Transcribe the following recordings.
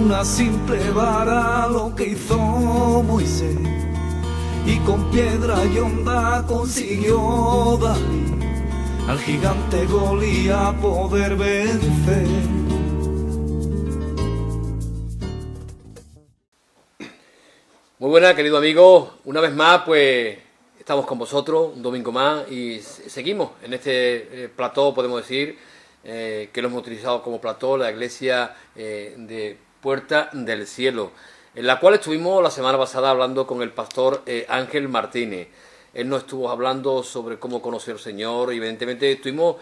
una simple vara lo que hizo Moisés, y con piedra y honda consiguió David al gigante Golías poder vencer. Muy buenas, querido amigo, una vez más pues estamos con vosotros un domingo más y seguimos en este plató, podemos decir, que lo hemos utilizado como plató, la iglesia de Puerta del Cielo, en la cual estuvimos la semana pasada hablando con el pastor Ángel Martínez. Él nos estuvo hablando sobre cómo conocer al Señor y evidentemente estuvimos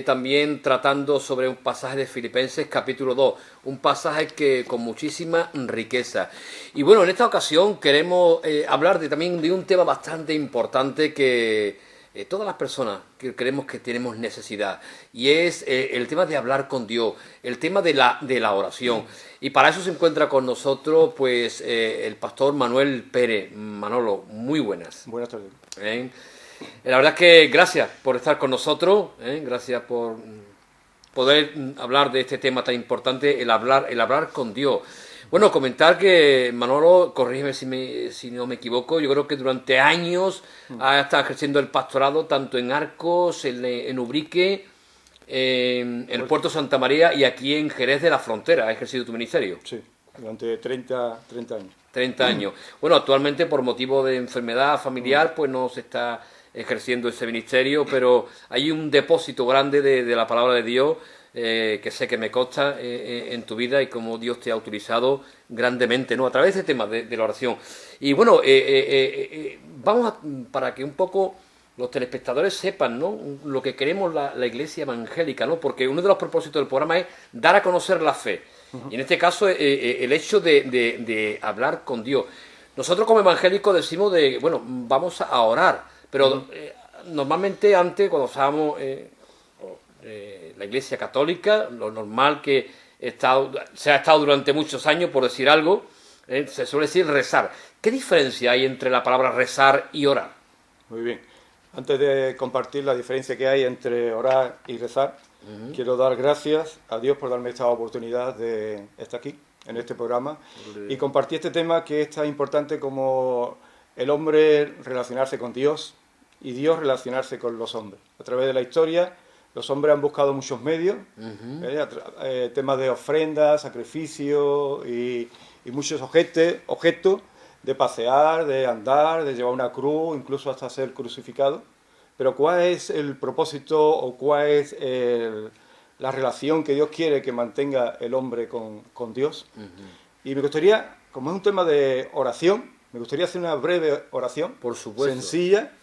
también tratando sobre un pasaje de Filipenses capítulo 2, un pasaje que con muchísima riqueza. Y bueno, en esta ocasión queremos hablar también de un tema bastante importante que todas las personas que creemos que tenemos necesidad, y es el tema de hablar con Dios, el tema de la oración. Y para eso se encuentra con nosotros pues el pastor Manuel Pérez. Manolo, muy buenas. Buenas tardes. La verdad es que gracias por estar con nosotros, gracias por poder hablar de este tema tan importante, el hablar con Dios. Bueno, comentar que Manolo, corrígeme si no me equivoco, yo creo que durante años ha estado ejerciendo el pastorado tanto en Arcos, en Ubrique, en el Puerto Santa María y aquí en Jerez de la Frontera. ¿Ha ejercido tu ministerio? Sí, durante 30 años. 30 años. Bueno, actualmente por motivo de enfermedad familiar pues no se está ejerciendo ese ministerio, pero hay un depósito grande de la palabra de Dios que sé que me consta en tu vida y cómo Dios te ha utilizado grandemente, ¿no? A través de este tema de la oración. Y bueno, vamos para que un poco los telespectadores sepan, ¿no?, lo que queremos la Iglesia evangélica, ¿no? Porque uno de los propósitos del programa es dar a conocer la fe. Y en este caso el hecho de hablar con Dios. Nosotros como evangélicos decimos bueno, vamos a orar, pero normalmente antes, cuando estábamos la Iglesia católica, lo normal que se ha estado durante muchos años, por decir algo, se suele decir rezar. ¿Qué diferencia hay entre la palabra rezar y orar? Muy bien. Antes de compartir la diferencia que hay entre orar y rezar, quiero dar gracias a Dios por darme esta oportunidad de estar aquí, en este programa, y compartir este tema que es tan importante como el hombre relacionarse con Dios y Dios relacionarse con los hombres. A través de la historia, los hombres han buscado muchos medios, temas de ofrendas, sacrificios y muchos objetos de pasear, de andar, de llevar una cruz, incluso hasta ser crucificado. Pero ¿cuál es el propósito o cuál es la relación que Dios quiere que mantenga el hombre con Dios? Y me gustaría, como es un tema de oración, me gustaría hacer una breve oración, por supuesto, sencilla,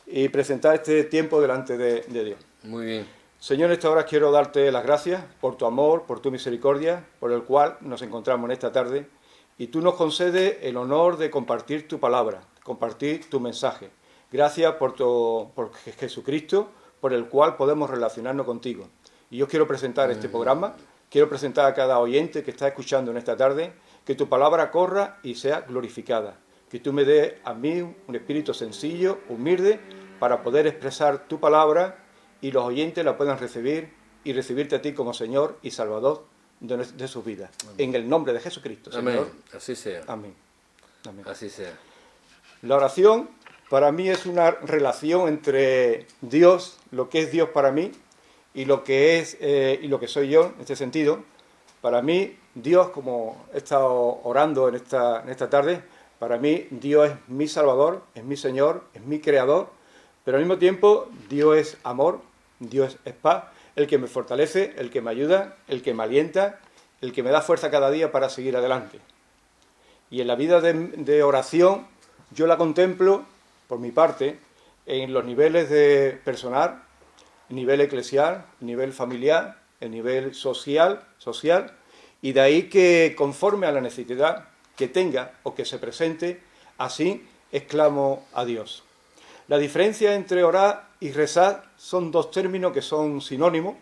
y presentar este tiempo delante de Dios. Muy bien. Señor, en esta hora quiero darte las gracias por tu amor, por tu misericordia, por el cual nos encontramos en esta tarde, y tú nos concedes el honor de compartir tu palabra, compartir tu mensaje. Gracias por Jesucristo, por el cual podemos relacionarnos contigo. Y yo quiero presentar este programa, quiero presentar a cada oyente que está escuchando en esta tarde, que tu palabra corra y sea glorificada. Que tú me des a mí un espíritu sencillo, humilde, para poder expresar tu palabra y los oyentes la puedan recibir y recibirte a ti como Señor y Salvador de sus vidas. Amén. En el nombre de Jesucristo, Señor. Amén. Así sea. Amén. Amén. Así sea. La oración para mí es una relación entre Dios, lo que es Dios para mí, y lo que es y lo que soy yo, en este sentido. Para mí, Dios, como he estado orando en esta tarde, para mí Dios es mi Salvador, es mi Señor, es mi Creador, pero al mismo tiempo Dios es amor, Dios es paz, el que me fortalece, el que me ayuda, el que me alienta, el que me da fuerza cada día para seguir adelante. Y en la vida de oración yo la contemplo, por mi parte, en los niveles de personal, el nivel eclesial, el nivel familiar, el nivel social, y de ahí que conforme a la necesidad que tenga o que se presente, así exclamo a Dios. La diferencia entre orar y rezar son dos términos que son sinónimos,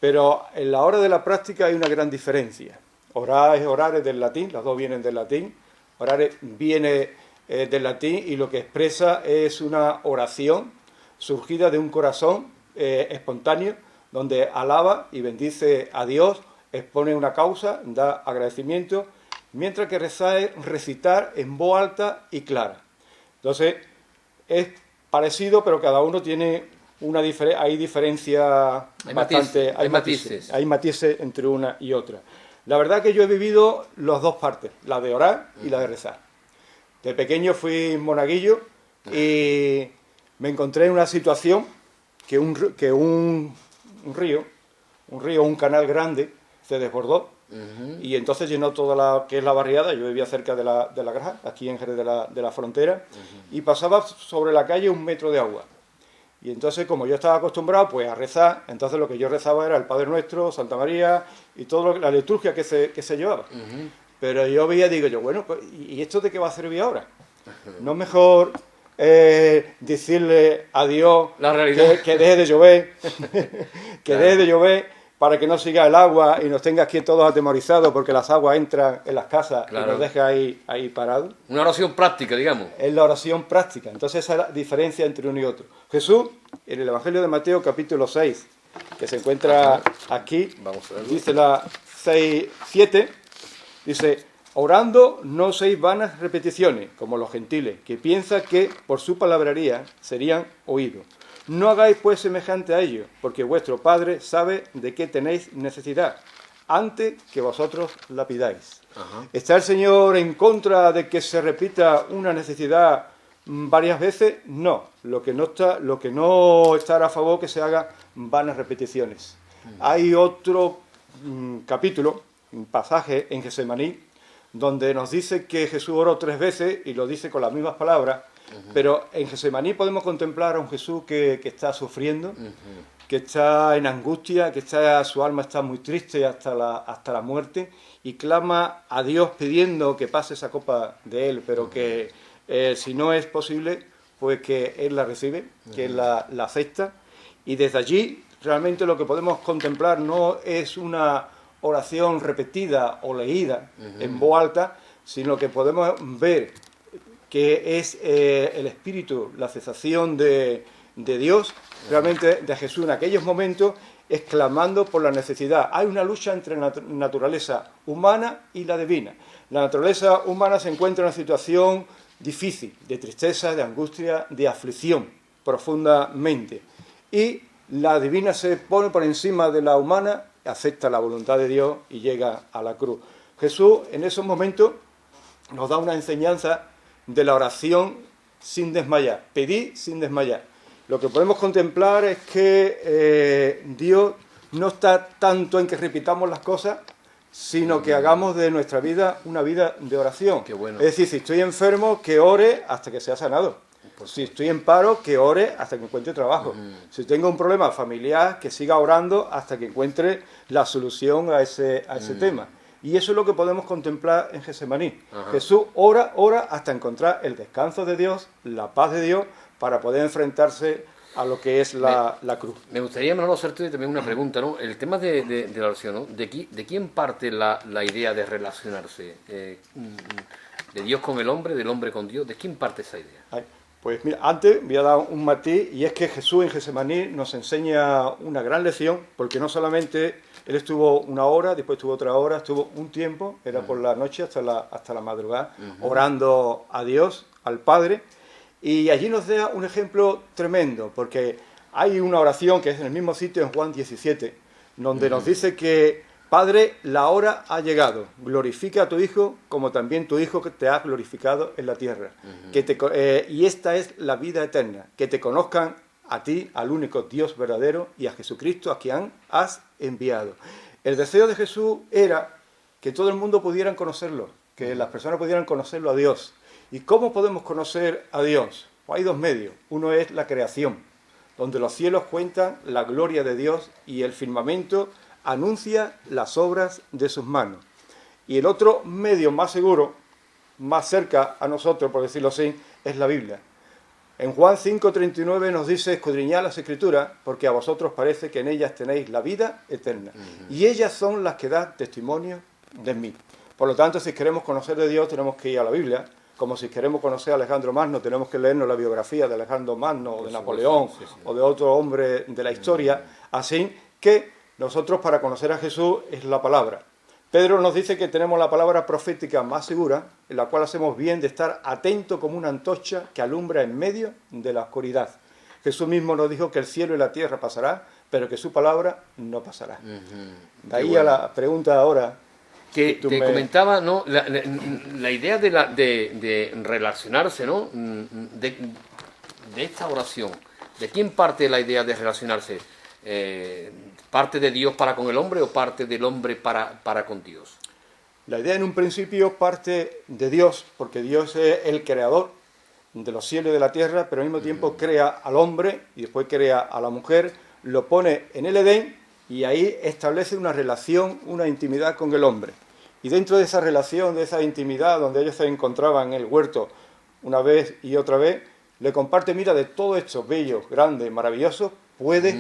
pero en la hora de la práctica hay una gran diferencia. Orar es del latín, las dos vienen del latín, orar viene del latín y lo que expresa es una oración surgida de un corazón espontáneo, donde alaba y bendice a Dios expone una causa, da agradecimiento, mientras que rezar es recitar en voz alta y clara. Entonces, es parecido, pero cada uno tiene hay diferencia bastante, hay matices entre una y otra. La verdad que yo he vivido las dos partes, la de orar y la de rezar. De pequeño fui monaguillo y me encontré en una situación que un canal grande se desbordó y entonces llenó toda la que es la barriada. Yo vivía cerca de la Granja, aquí en Jerez de la Frontera, y pasaba sobre la calle 1 metro de agua. Y entonces, como yo estaba acostumbrado pues a rezar, entonces lo que yo rezaba era el Padre Nuestro, Santa María y toda la liturgia que se llevaba. Pero yo digo, bueno, pues, ¿y esto de qué va a servir ahora? ¿No es mejor decirle a Dios que deje de llover, deje de llover para que no siga el agua y nos tenga aquí todos atemorizados porque las aguas entran en las casas y nos deja ahí parados? Una oración práctica, digamos. Es la oración práctica. Entonces esa es la diferencia entre uno y otro. Jesús, en el Evangelio de Mateo, capítulo 6, que se encuentra aquí, dice la 6:7, dice: orando no uséis vanas repeticiones, como los gentiles, que piensan que por su palabrería serían oídos. No hagáis pues semejante a ellos, porque vuestro Padre sabe de qué tenéis necesidad, antes que vosotros la pidáis. ¿Está el Señor en contra de que se repita una necesidad varias veces? No. Lo que no está a favor que se haga vanas repeticiones. Hay otro capítulo, un pasaje en Getsemaní, donde nos dice que Jesús oró 3 veces y lo dice con las mismas palabras. Pero en Getsemaní podemos contemplar a un Jesús que está sufriendo, que está en angustia, su alma está muy triste hasta la muerte, y clama a Dios pidiendo que pase esa copa de él, pero que si no es posible, pues que él la recibe, que él la acepta. Y desde allí realmente lo que podemos contemplar no es una oración repetida o leída en voz alta, sino que podemos ver que es el Espíritu, la cesación de Dios, realmente de Jesús en aquellos momentos, exclamando por la necesidad. Hay una lucha entre la naturaleza humana y la divina. La naturaleza humana se encuentra en una situación difícil, de tristeza, de angustia, de aflicción, profundamente. Y la divina se pone por encima de la humana, acepta la voluntad de Dios y llega a la cruz. Jesús en esos momentos nos da una enseñanza de la oración sin desmayar, pedir sin desmayar. Lo que podemos contemplar es que Dios no está tanto en que repitamos las cosas, sino que hagamos de nuestra vida una vida de oración. Qué bueno. Es decir, si estoy enfermo, que ore hasta que sea sanado. Si estoy en paro, que ore hasta que encuentre trabajo. Si tengo un problema familiar, que siga orando hasta que encuentre la solución a ese tema. Y eso es lo que podemos contemplar en Getsemaní. Jesús ora hasta encontrar el descanso de Dios, la paz de Dios, para poder enfrentarse a lo que es la cruz. Me gustaría, Manolo, hacerte también una pregunta, ¿no? El tema de la oración, ¿no? ¿De quién parte la idea de relacionarse? ¿De Dios con el hombre, del hombre con Dios? ¿De quién parte esa idea? Pues mira, antes voy a dar un matiz, y es que Jesús en Getsemaní nos enseña una gran lección, porque no solamente él estuvo 1 hora, después estuvo 3 horas, estuvo un tiempo, era por la noche hasta la madrugada, orando a Dios, al Padre, y allí nos da un ejemplo tremendo, porque hay una oración que es en el mismo sitio en Juan 17, donde nos dice que: Padre, la hora ha llegado, glorifica a tu Hijo como también tu Hijo que te ha glorificado en la tierra. Y esta es la vida eterna, que te conozcan a ti, al único Dios verdadero, y a Jesucristo, a quien has enviado. El deseo de Jesús era que todo el mundo pudiera conocerlo, que las personas pudieran conocerlo a Dios. ¿Y cómo podemos conocer a Dios? Pues hay 2 medios. Uno es la creación, donde los cielos cuentan la gloria de Dios y el firmamento anuncia las obras de sus manos. Y el otro medio más seguro, más cerca a nosotros, por decirlo así, es la Biblia. En Juan 5:39 nos dice: escudriñad las Escrituras, porque a vosotros parece que en ellas tenéis la vida eterna. Y ellas son las que dan testimonio de mí. Por lo tanto, si queremos conocer de Dios, tenemos que ir a la Biblia. Como si queremos conocer a Alejandro Magno, tenemos que leernos la biografía de Alejandro Magno, o de Napoleón, o de otro hombre de la historia. Así que Nosotros, para conocer a Jesús, es la palabra. Pedro nos dice que tenemos la palabra profética más segura, en la cual hacemos bien de estar atento como una antorcha que alumbra en medio de la oscuridad. Jesús mismo nos dijo que el cielo y la tierra pasará, pero que su palabra no pasará. De ahí a la pregunta ahora que te comentaba, ¿no? La idea de relacionarse, ¿no? De esta oración. ¿De quién parte la idea de relacionarse? ¿Parte de Dios para con el hombre o parte del hombre para con Dios? La idea en un principio parte de Dios, porque Dios es el creador de los cielos y de la tierra, pero al mismo tiempo crea al hombre y después crea a la mujer, lo pone en el Edén y ahí establece una relación, una intimidad con el hombre. Y dentro de esa relación, de esa intimidad, donde ellos se encontraban en el huerto una vez y otra vez, le comparte, mira, de todos estos bellos, grandes, maravillosos, puedes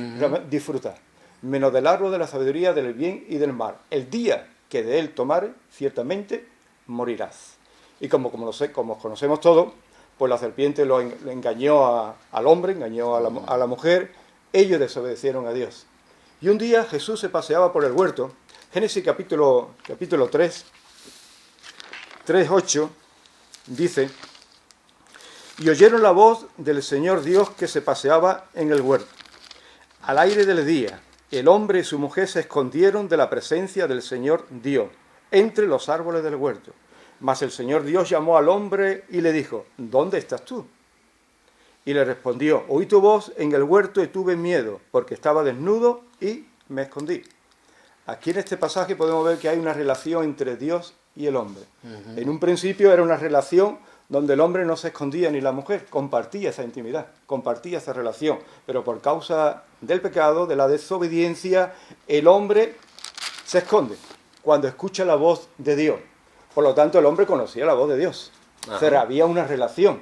disfrutar, menos del árbol de la sabiduría, del bien y del mal. El día que de él tomares, ciertamente morirás. Y como conocemos todos, pues la serpiente le engañó al hombre, engañó a la mujer, ellos desobedecieron a Dios. Y un día Jesús se paseaba por el huerto, Génesis capítulo 3, 3:8, dice: y oyeron la voz del Señor Dios que se paseaba en el huerto. Al aire del día, el hombre y su mujer se escondieron de la presencia del Señor Dios, entre los árboles del huerto. Mas el Señor Dios llamó al hombre y le dijo: ¿dónde estás tú? Y le respondió: oí tu voz en el huerto y tuve miedo, porque estaba desnudo y me escondí. Aquí en este pasaje podemos ver que hay una relación entre Dios y el hombre. En un principio era una relación donde el hombre no se escondía ni la mujer, compartía esa intimidad, compartía esa relación, pero por causa del pecado, de la desobediencia, el hombre se esconde cuando escucha la voz de Dios. Por lo tanto, el hombre conocía la voz de Dios. O sea, había una relación,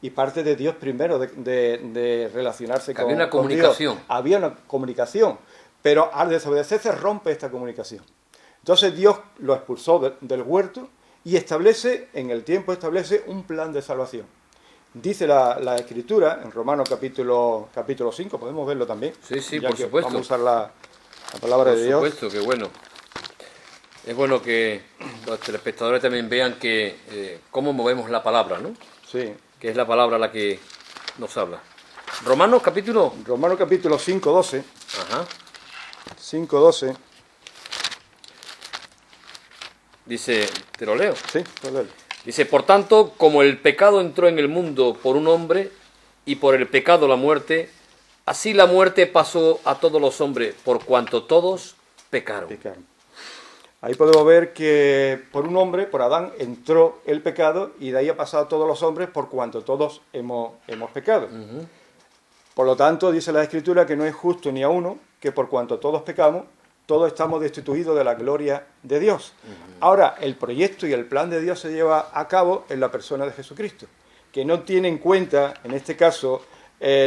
y parte de Dios primero de relacionarse con Dios. Había una comunicación. Había una comunicación, pero al desobedecer se rompe esta comunicación. Entonces Dios lo expulsó del huerto, y en el tiempo establece un plan de salvación. Dice la Escritura, en Romanos capítulo 5, podemos verlo también. Sí, por supuesto. Vamos a usar la palabra de Dios. Por supuesto, que bueno. Es bueno que los telespectadores también vean cómo movemos la palabra, ¿no? Sí. Que es la palabra la que nos habla. Romanos capítulo 5:12. Ajá. 5:12. Dice, te lo leo. Sí, lo Dice: por tanto, como el pecado entró en el mundo por un hombre, y por el pecado la muerte, así la muerte pasó a todos los hombres, por cuanto todos pecaron. Ahí podemos ver que por un hombre, por Adán, entró el pecado, y de ahí ha pasado a todos los hombres, por cuanto todos hemos pecado. Por lo tanto, dice la Escritura que no es justo ni a uno, que por cuanto todos pecamos, todos estamos destituidos de la gloria de Dios. Ahora, el proyecto y el plan de Dios se lleva a cabo en la persona de Jesucristo, que no tiene en cuenta, en este caso,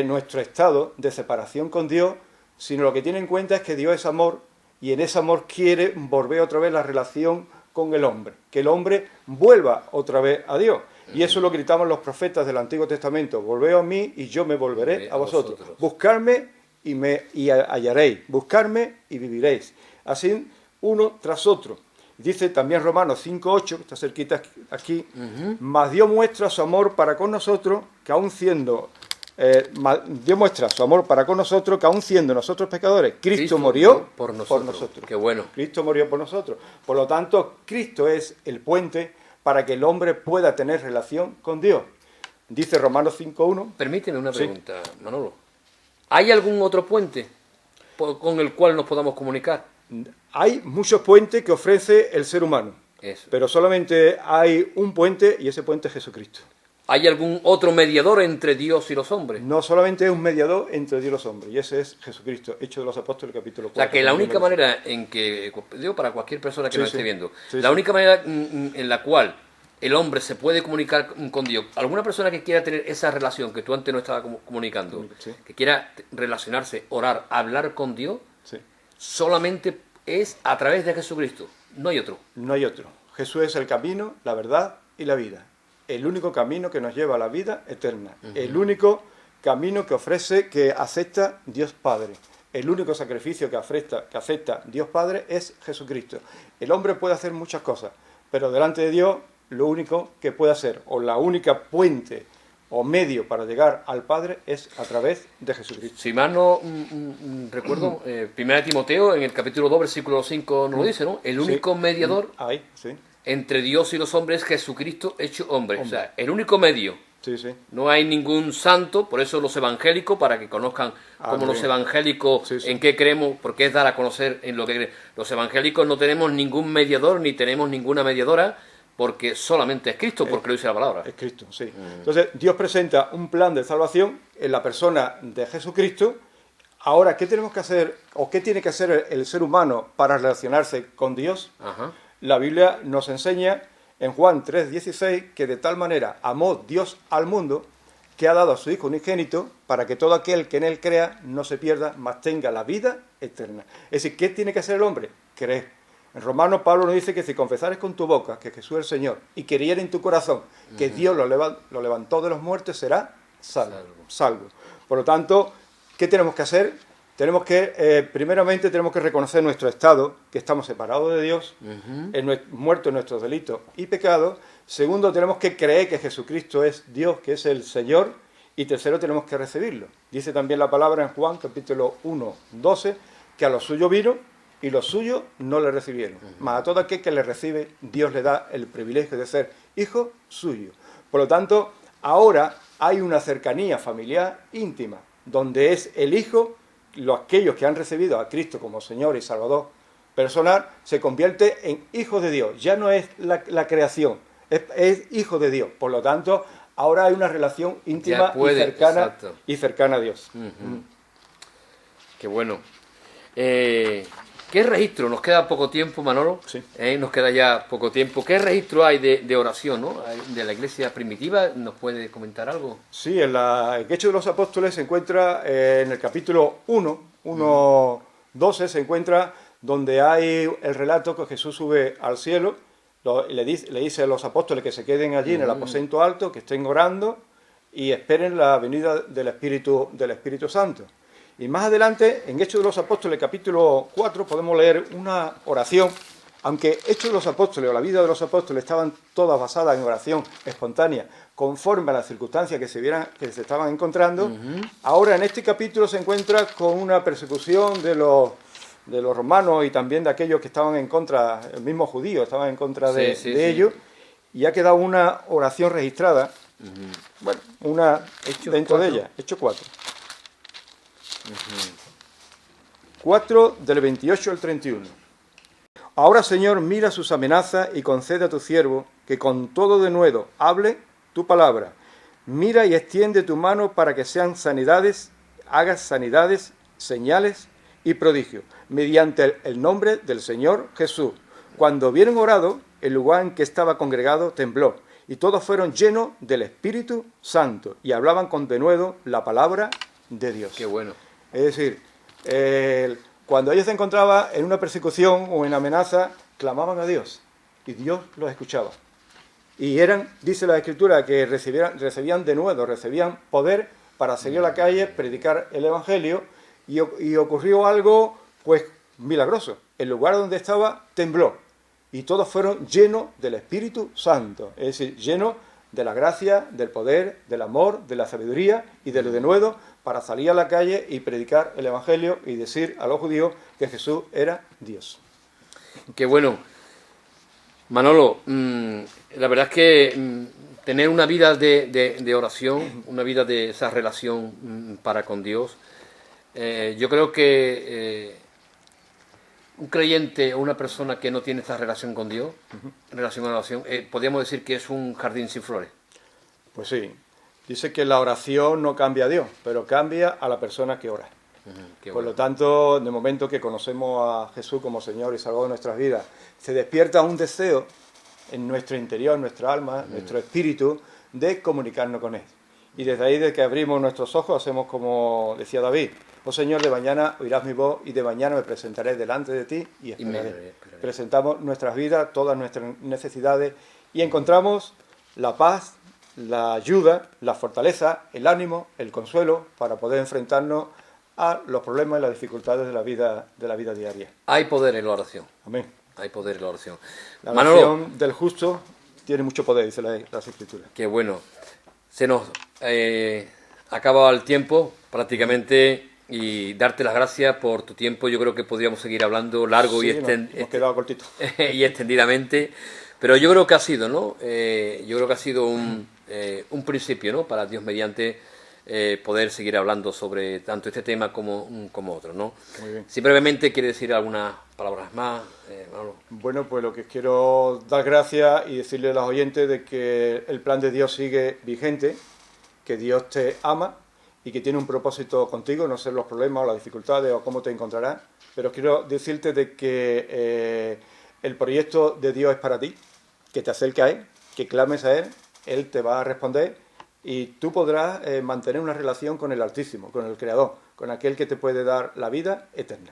nuestro estado de separación con Dios, sino lo que tiene en cuenta es que Dios es amor, y en ese amor quiere volver otra vez la relación con el hombre, que el hombre vuelva otra vez a Dios. Y eso lo gritaban los profetas del Antiguo Testamento: volveos a mí y yo me volveré a vosotros. Buscarme y hallaréis, buscarme y viviréis. Así, uno tras otro. Dice también Romanos 5:8, que está cerquita aquí: mas Dios muestra su amor para con nosotros, que aun siendo nosotros pecadores, Cristo murió por nosotros. Qué bueno. Cristo murió por nosotros. Por lo tanto, Cristo es el puente para que el hombre pueda tener relación con Dios. Dice Romanos 5:1. Permíteme una pregunta, Manolo. ¿Hay algún otro puente con el cual nos podamos comunicar? Hay muchos puentes que ofrece el ser humano. Eso. Pero solamente hay un puente, y ese puente es Jesucristo. ¿Hay algún otro mediador entre Dios y los hombres? No, solamente es un mediador entre Dios y los hombres, y ese es Jesucristo, Hechos de los Apóstoles, capítulo 4. O sea, que la única manera en que, digo para cualquier persona que nos esté viendo, la única manera en la cual el hombre se puede comunicar con Dios, alguna persona que quiera tener esa relación que tú antes no estabas comunicando, que quiera relacionarse, orar, hablar con Dios, solamente es a través de Jesucristo, no hay otro. No hay otro. Jesús es el camino, la verdad y la vida. El único camino que nos lleva a la vida eterna. El único camino que ofrece, que acepta Dios Padre. el único sacrificio que acepta Dios Padre es Jesucristo. El hombre puede hacer muchas cosas, pero delante de Dios lo único que puede hacer, o la única puente o medio para llegar al Padre, es a través de Jesucristo. Si mal no recuerdo, 1 Timoteo, en el capítulo 2, versículo 5, nos lo dice, ¿no? El único mediador ahí, sí, entre Dios y los hombres es Jesucristo hecho hombre. O sea, el único medio. sí, sí. No hay ningún santo, por eso los evangélicos, para que conozcan como los evangélicos sí, sí. en qué creemos, porque es dar a conocer en lo que creemos. Los evangélicos no tenemos ningún mediador, ni tenemos ninguna mediadora, porque solamente es Cristo, porque lo dice la palabra. Es Cristo, sí. Entonces, Dios presenta un plan de salvación en la persona de Jesucristo. Ahora, ¿qué tenemos que hacer, o qué tiene que hacer el ser humano para relacionarse con Dios? Ajá. La Biblia nos enseña en Juan 3:16 que de tal manera amó Dios al mundo que ha dado a su Hijo unigénito para que todo aquel que en él crea no se pierda, mas tenga la vida eterna. Es decir, ¿qué tiene que hacer el hombre? Creer. En Romanos Pablo nos dice que si confesares con tu boca que Jesús es el Señor y creyeres en tu corazón que Dios lo levantó de los muertos, será salvo. Por lo tanto, ¿qué tenemos que hacer? Tenemos que, primeramente, tenemos que reconocer nuestro estado, que estamos separados de Dios, muertos en nuestros delitos y pecados. Segundo, tenemos que creer que Jesucristo es Dios, que es el Señor. Y tercero, tenemos que recibirlo. Dice también la palabra en Juan, capítulo 1:12, que a los suyos vino y los suyos no le recibieron. Mas a todo aquel que le recibe, Dios le da el privilegio de ser hijo suyo. Por lo tanto, ahora hay una cercanía familiar íntima, donde es el hijo, aquellos que han recibido a Cristo como Señor y Salvador personal, se convierte en hijos de Dios. Ya no es la creación, es hijo de Dios. Por lo tanto, ahora hay una relación íntima y cercana a Dios. Qué bueno. ¿Qué registro? Nos queda poco tiempo, Manolo. Sí. Nos queda ya poco tiempo. ¿Qué registro hay de oración, ¿no? De la iglesia primitiva? ¿Nos puede comentar algo? Sí, en el Hechos de los Apóstoles se encuentra en el capítulo 1:12, se encuentra donde hay el relato que Jesús sube al cielo, le dice a los apóstoles que se queden allí en el aposento alto, que estén orando y esperen la venida del Espíritu Santo. Y más adelante, en Hechos de los Apóstoles, capítulo 4, podemos leer una oración, aunque Hechos de los Apóstoles o la vida de los apóstoles estaban todas basadas en oración espontánea, conforme a las circunstancias que se estaban encontrando. Ahora en este capítulo se encuentra con una persecución de los romanos y también de aquellos que estaban en contra, el mismo judío, estaban en contra de ellos, y ha quedado una oración registrada, bueno, dentro de ella, Hechos 4. 4 del 28 al 31. Ahora, Señor, mira sus amenazas y concede a tu siervo que con todo denuedo hable tu palabra. Mira y extiende tu mano para que sean sanidades, hagas sanidades, señales y prodigios, mediante el nombre del Señor Jesús. Cuando hubieron orado, el lugar en que estaba congregado tembló, y todos fueron llenos del Espíritu Santo, y hablaban con denuedo la palabra de Dios. Qué bueno. Es decir, cuando ellos se encontraban en una persecución o en amenaza, clamaban a Dios y Dios los escuchaba. Y dice la Escritura, que recibían denuedo, recibían poder para salir a la calle, predicar el Evangelio, y ocurrió algo pues milagroso. El lugar donde estaba tembló y todos fueron llenos del Espíritu Santo, es decir, llenos de la gracia, del poder, del amor, de la sabiduría y del denuedo, para salir a la calle y predicar el Evangelio y decir a los judíos que Jesús era Dios. Qué bueno. Manolo, la verdad es que tener una vida de oración, una vida de esa relación para con Dios, yo creo que un creyente o una persona que no tiene esta relación con Dios, relación con la oración, podríamos decir que es un jardín sin flores. Pues sí. Dice que la oración no cambia a Dios, pero cambia a la persona que ora. Por lo tanto, de momento que conocemos a Jesús como Señor y Salvador de nuestras vidas, se despierta un deseo en nuestro interior, en nuestra alma, nuestro espíritu, de comunicarnos con Él. Y desde ahí, desde que abrimos nuestros ojos, hacemos como decía David: oh Señor, de mañana oirás mi voz y de mañana me presentaré delante de ti y esperaré. Presentamos nuestras vidas, todas nuestras necesidades, y encontramos la paz, la ayuda, la fortaleza, el ánimo, el consuelo para poder enfrentarnos a los problemas y las dificultades de la vida diaria. Hay poder en la oración. Amén. Hay poder en la oración. La Manolo, oración del justo tiene mucho poder, dice las Escrituras. qué bueno. Se nos acaba el tiempo prácticamente y darte las gracias por tu tiempo. Yo creo que podríamos seguir hablando largo Sí, y hemos quedado cortito. y extendidamente, pero yo creo que ha sido, ¿no? Yo creo que ha sido un principio, ¿no? Para Dios mediante poder seguir hablando sobre tanto este tema como otro, ¿no? Muy bien. Si brevemente quiere decir algunas palabras más, Manolo. Bueno, pues lo que quiero dar gracias y decirle a los oyentes de que el plan de Dios sigue vigente, que Dios te ama y que tiene un propósito contigo, no sé los problemas o las dificultades o cómo te encontrarás, pero quiero decirte de que el proyecto de Dios es para ti, que te acerques a Él, que clames a Él te va a responder y tú podrás mantener una relación con el Altísimo, con el Creador, con aquel que te puede dar la vida eterna.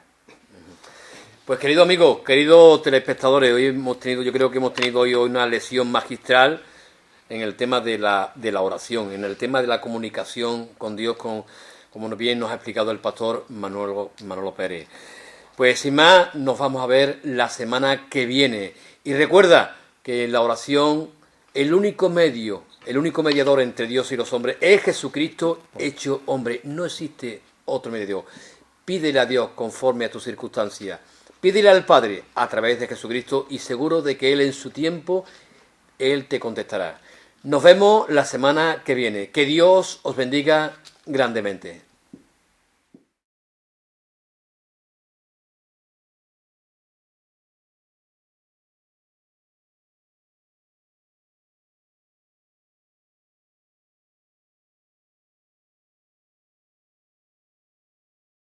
Pues querido amigo, queridos telespectadores, yo creo que hemos tenido hoy una lección magistral en el tema de la oración, en el tema de la comunicación con Dios, como bien nos ha explicado el pastor Manolo Pérez. Pues sin más, nos vamos a ver la semana que viene. Y recuerda que la oración, el único mediador entre Dios y los hombres es Jesucristo hecho hombre. No existe otro mediador. Pídele a Dios conforme a tus circunstancias. Pídele al Padre a través de Jesucristo y seguro de que Él en su tiempo, Él te contestará. Nos vemos la semana que viene. Que Dios os bendiga grandemente.